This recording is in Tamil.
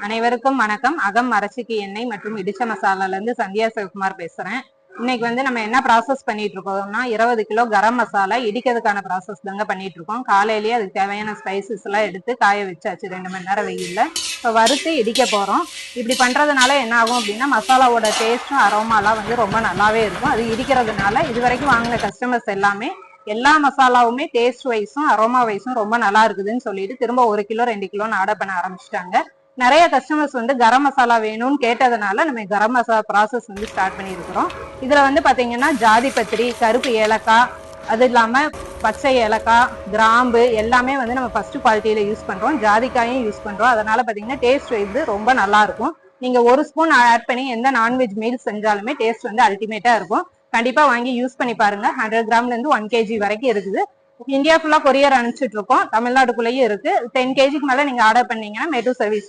அனைவருக்கும் வணக்கம். அகம் மரச்சிக்கு எண்ணெய் மற்றும் இடிச்ச மசாலால இருந்து சந்தியா சிவகுமார் பேசுறேன். இன்னைக்கு நம்ம என்ன ப்ராசஸ் பண்ணிட்டு இருக்கோம்னா 20 கிலோ கரம் மசாலா இடிக்கிறதுக்கான ப்ராசஸ் தாங்க பண்ணிட்டு இருக்கோம். காலையிலேயே அதுக்கு தேவையான ஸ்பைசஸ் எல்லாம் எடுத்து காய வச்சாச்சு 2 மணி நேரம் வெயில்ல. இப்போ வறுத்து இடிக்க போறோம். இப்படி பண்றதுனால என்ன ஆகும் அப்படின்னா மசாலாவோட டேஸ்டும் அரோமாலாம் ரொம்ப நல்லாவே இருக்கும். அது இடிக்கிறதுனால இது வரைக்கும் வாங்கின கஸ்டமர்ஸ் எல்லாமே எல்லா மசாலாவுமே டேஸ்ட் வைஸும் அரோமா வைஸும் ரொம்ப நல்லா இருக்குதுன்னு சொல்லிட்டு திரும்ப 1 கிலோ 2 கிலோன்னு ஆர்டர் பண்ண ஆரம்பிச்சிட்டாங்க. நிறைய கஸ்டமர்ஸ் கரம் மசாலா வேணும்னு கேட்டதுனால நம்ம கரம் மசாலா ப்ராசஸ் ஸ்டார்ட் பண்ணியிருக்கிறோம். இதுல பாத்தீங்கன்னா ஜாதி பத்திரி, கருப்பு ஏலக்காய், அது இல்லாம பச்சை ஏலக்காய், கிராம்பு எல்லாமே நம்ம ஃபர்ஸ்ட் குவாலிட்டியில யூஸ் பண்றோம். ஜாதிக்காயும் யூஸ் பண்றோம். அதனால பாத்தீங்கன்னா டேஸ்ட் ரொம்ப நல்லா இருக்கும். நீங்க 1 ஸ்பூன் ஆட் பண்ணி எந்த நான்வெஜ் மீல் செஞ்சாலுமே டேஸ்ட் அல்டிமேட்டா இருக்கும். கண்டிப்பா வாங்கி யூஸ் பண்ணி பாருங்க. 100 கிராம்ல இருந்து 1 kg வரைக்கும் இருக்குது. இந்தியா ஃபுல்லா கொரியர் அனுப்பிச்சிட்டு இருக்கோம். தமிழ்நாட்டுக்குள்ளேயும் இருக்கு. 10 kgக்கு மேல நீங்க ஆர்டர் பண்ணீங்கன்னா மேட்டூர் சர்வீஸ்